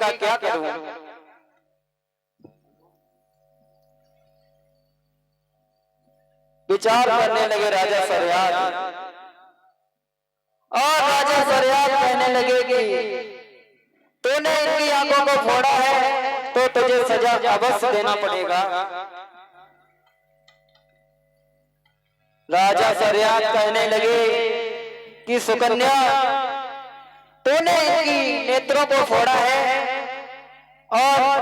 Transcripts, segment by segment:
का क्या करूं। विचार करने लगे राजा सरयाद, और राजा सरयाद कहने लगे कि तूने इनकी आंखों को फोड़ा है तो तुझे सजा अवश्य देना पड़ेगा। राजा सरयाद कहने लगे कि सुकन्या, तूने इनकी नेत्रों को फोड़ा है, और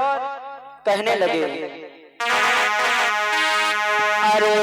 कहने लगे अरे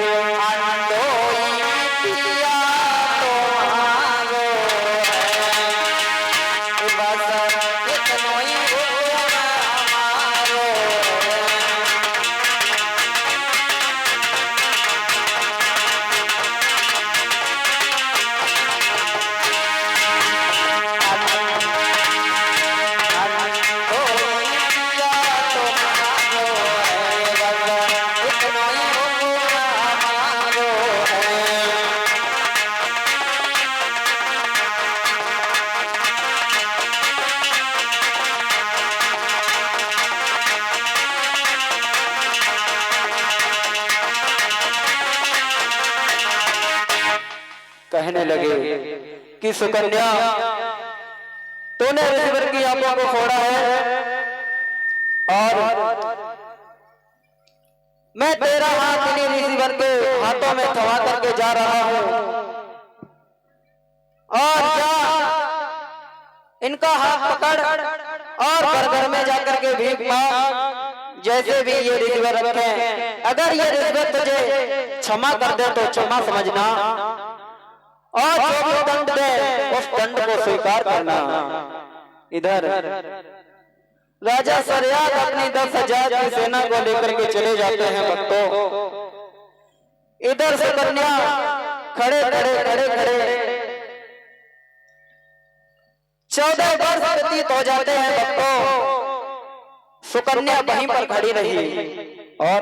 कहने लगे कि सुकन्या, तूने ऋषिवर की आंखों को फोड़ा है, और मैं तेरा हाथ इन्हीं ऋषिवर के हाथों में थमा करके जा रहा हूं, और जा इनका हाथ पकड़ और घर घर में जाकर के भीख मांग, जैसे भी ये ऋषिवर रखे, अगर ये ऋषिवर तुझे क्षमा कर दे तो क्षमा समझना, और जो भी दंड दे उस दंड को स्वीकार करना। इधर राजा सरयाद अपनी 10,000 की सेना को लेकर के चले जाते हैं भक्तों। इधर से कन्या खड़े खड़े खड़े खड़े 14 वर्ष व्यतीत हो जाते हैं भक्तों। सुकन्या वहीं पर खड़ी रही, और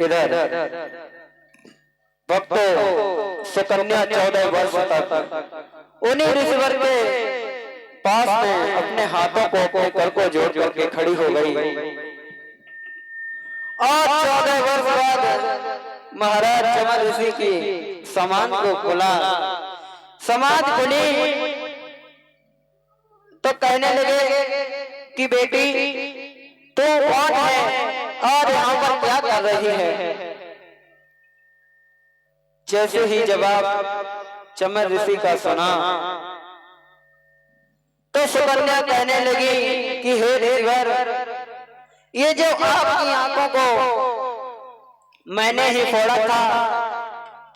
इधर भक्तों सुकन्या 14 वर्ष तक उन्हीं ऋषिवर के पास में अपने हाथों को अपने कर को जोड़ करके खड़ी हो गई, और 14 वर्ष बाद महाराज चमर ऋषि की समाज को खुला, समाज खुली तो कहने लगे कि बेटी तू कौन है और यहाँ पर क्या कर रही है। जैसे ही जवाब चमर ऋषि का सुना तो सुकन्या कहने लगी कि हे ऋषिवर, ये जो आपकी आंखों को मैंने ही फोड़ा था,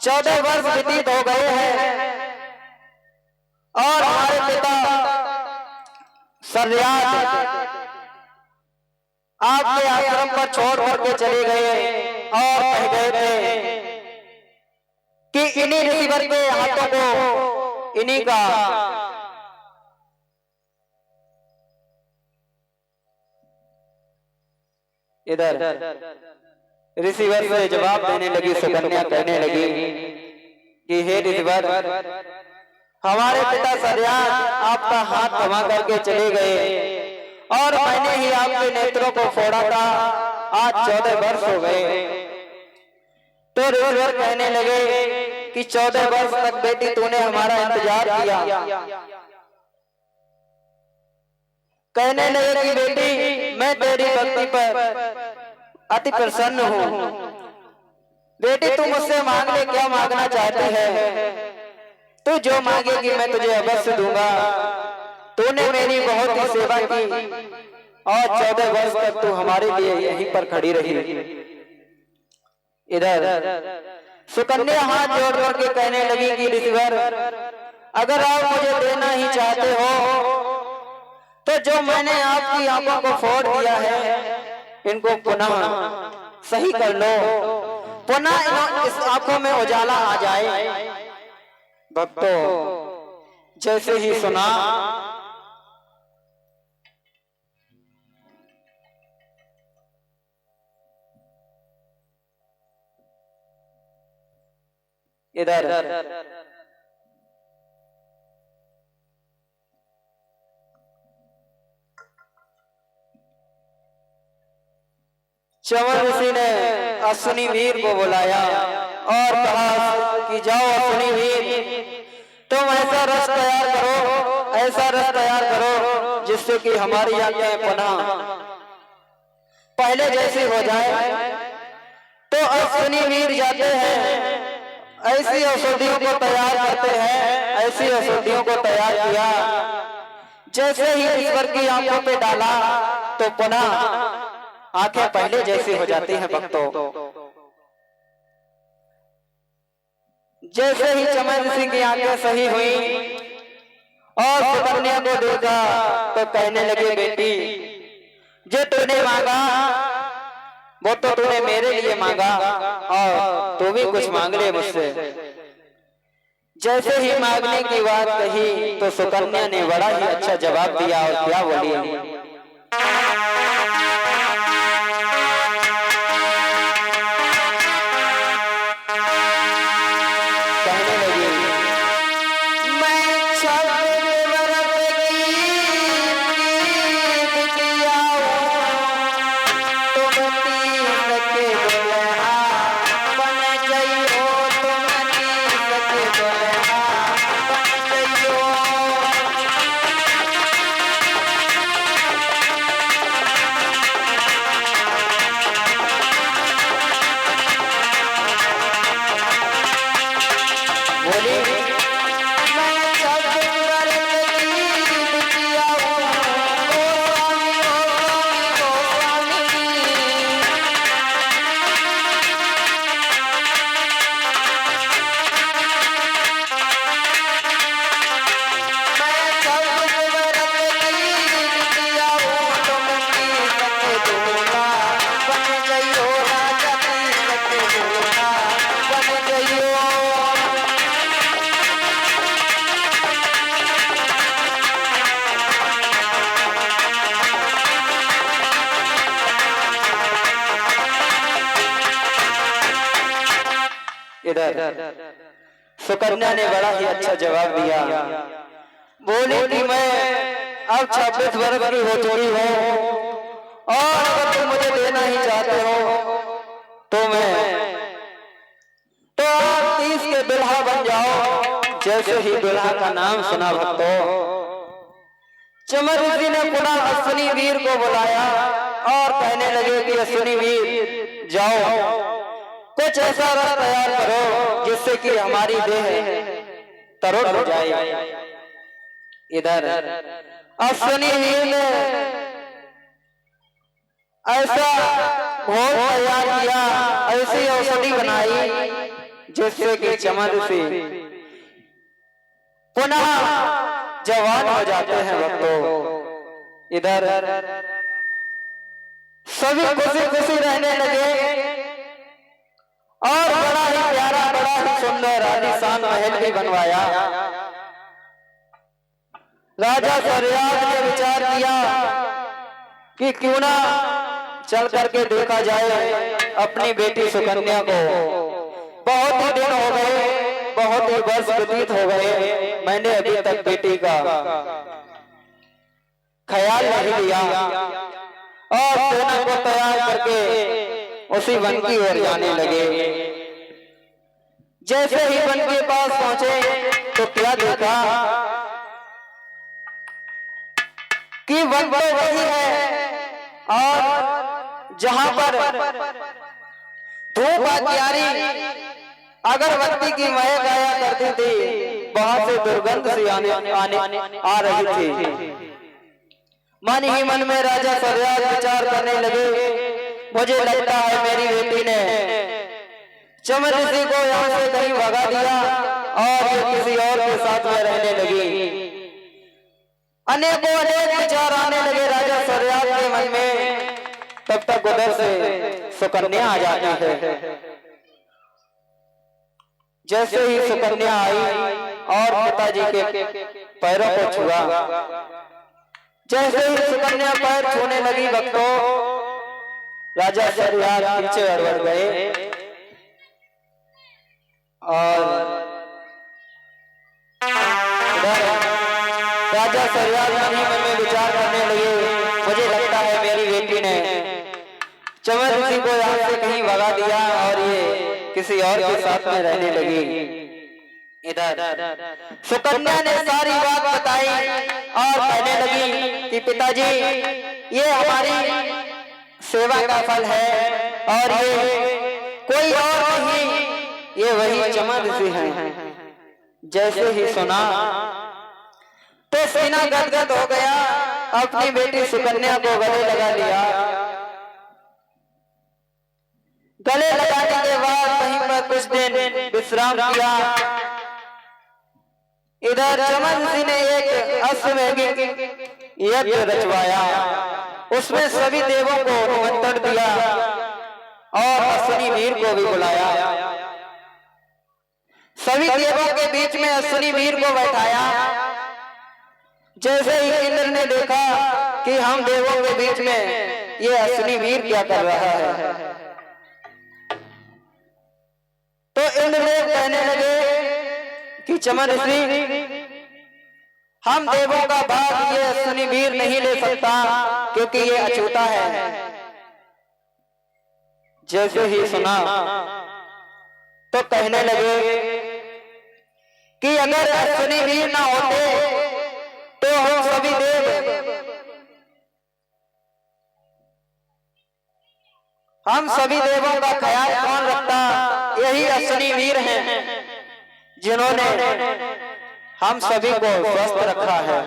14 वर्ष व्यतीत हो गए हैं, और हमारे पिता सरयाद आपके आश्रम पर छोड़ करके चले गए, और कह गए थे कि इन्हीं ऋषिवर के हाथों को इन्हीं का इधर ऋषिवर से जवाब देने लगी सुकन्या, कहने लगी कि हे ऋषिवर, हमारे पिता सरयाद आपका हाथ थमा करके चले गए, और मैंने ही आपके नेत्रों को फोड़ा था, आज 14 वर्ष हो गए। तो ऋषिवर कहने लगे कि 14 वर्ष तक बेटी तूने हमारा इंतजार किया। कहने लगे कि बेटी मैं तेरी भक्ति पर अति प्रसन्न हूँ। बेटी तू मुझसे मांग ले, क्या मांगना चाहती है? तू जो मांगेगी मैं तुझे अवश्य दूंगा। तूने मेरी बहुत ही सेवा की और 14 वर्ष तक तू हमारे लिए यहीं पर खड़ी रही। इधर सुकन्या हाथ जोड़ करके कहने लगी कि ऋषिवर, अगर आप मुझे देना ही चाहते हो तो जो मैंने आपकी आंखों को फोड़ दिया है इनको पुनः सही कर लो, पुनः इस आंखों में उजाला आ जाए। भक्तों, जैसे ही सुना इधर चमन ऋषि ने अश्विनी वीर को बुलाया और कहा कि जाओ अश्विनी वीर, तुम ऐसा रस तैयार करो, ऐसा रस तैयार करो जिससे कि हमारी आंखें पुनः पहले जैसी हो जाए। तो अश्विनी वीर जाते हैं, ऐसी औषधियों को तैयार करते हैं, ऐसी औषधियों को तैयार किया। जैसे ही ईश्वर की आंखों पे डाला तो पुनः आंखें पहले जैसी हो जाती हैं। भक्तों, जैसे ही चमन ऋषि की आंखें सही हुई और सुकन्या को देखा तो कहने लगे बेटी, जो तूने मांगा वो तो तूने मेरे लिए मांगा और तू भी कुछ मांग ले मुझसे। जैसे ही मांगने की बात कही तो सुकन्या ने बड़ा ही अच्छा जवाब दिया और क्या बोली, सुकन्या ने बड़ा ही अच्छा जवाब दिया। बोली कि मैं अब 26 वर्ष की हो चुकी हूँ और अगर तुम मुझे देना ही चाहते हो तो आप 30 के दुल्हा बन जाओ। जैसे ही दुल्हा का नाम सुना भक्तों, चमन ऋषि ने पुनः अश्विनी वीर को बुलाया और कहने लगे कि अश्विनी वीर जाओ, कुछ ऐसा रस तैयार करो जिससे कि हमारी देह तरोड़ हो जाए। इधर अश्विनी वीर ने ऐसा घोल तैयार किया, ऐसी औषधि बनाई जिससे कि चमन ऋषि पुनः जवान हो जाते हैं। भक्तों, इधर सभी खुशी खुशी रहने लगे और बड़ा ही प्यारा, बड़ा ही सुंदर आलीशान महल भी बनवाया। राजा शहरयार ने विचार किया कि क्यों ना चल करके देखा जाए अपनी बेटी सुकन्या को। बहुत ही दिन हो गए, बहुत ही वर्ष व्यतीत हो गए, मैंने अभी तक बेटी का ख्याल नहीं लिया और सेना को तैयार करके उसी वन की ओर जाने लगे। जैसे ही वन के पास पहुंचे तो क्या देखा कि वन तो वही है और जहां पर धूप प्यारी अगरबत्ती की महक आया करती थी, वहां से दुर्गंध सी आ रही थी। मन ही मन में राजा सरियाद विचार करने लगे, मुझे लगता है मेरी बेटी ने चमन ऋषि को यहाँ से कहीं भगा दिया और ये किसी और के साथ में रहने लगी। अनेकों अनेक विचार आने लगे राजा सरियाद के मन में। तब तक उधर से सुकन्या आ जाती है। जैसे ही सुकन्या आई और पिताजी के पैरों को छुआ, जैसे ही सुकन्या पैर छूने लगी भक्तों, राजा सरियाद पीछे बढ़ गए और राजा सरियाद मन ही मन में विचार करने लगे, मुझे लगता है मेरी बेटी ने चमन ऋषि को यहाँ से कहीं भगा दिया और ये किसी और के साथ में रहने लगी। इधर सुकन्या ने सारी बात बताई और कहने लगी कि पिताजी ये हमारी सेवा का फल है और ये कोई और नहीं, ये वही चमन ऋषि हैं। जैसे ही सुना तो सीना गदगद हो गया, अपनी बेटी सुकन्या को गले लगा लिया। गले लगाने के बाद कहीं पर कुछ दिन विश्राम किया। इधर चमन ऋषि ने एक अश्वमेध यज्ञ रचवाया, उसमें सभी देवों को निमंत्रण दिया और अश्विनी वीर को भी बुलाया। सभी देवों के बीच में अश्विनी वीर को बैठाया। जैसे ही इंद्र ने देखा कि हम देवों के बीच में ये अश्विनी वीर क्या कर रहा है, तो इंद्रदेव कहने लगे कि चमन ऋषि हम देवों का भाग ये अश्विनी वीर नहीं ले सकता क्योंकि ये अछूता है। जैसे ही सुना तो कहने लगे कि अगर अश्विनी वीर ना होते तो हम सभी देवों का ख्याल कौन रखता। यही अश्विनी वीर हैं जिन्होंने हम सभी को स्वस्थ रखा है।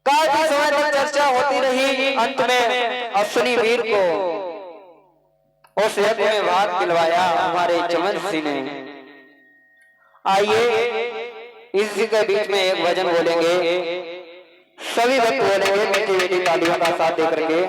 काफी समय तक चर्चा होती रही। अंत में अश्विनी वीर को उस यज्ञ में भाग दिलवाया हमारे चमन ऋषि ने। आइए इसी के बीच में एक भजन बोलेंगे, सभी भक्त बोलेंगे मीठी मीठी तालियों का साथ देकर के।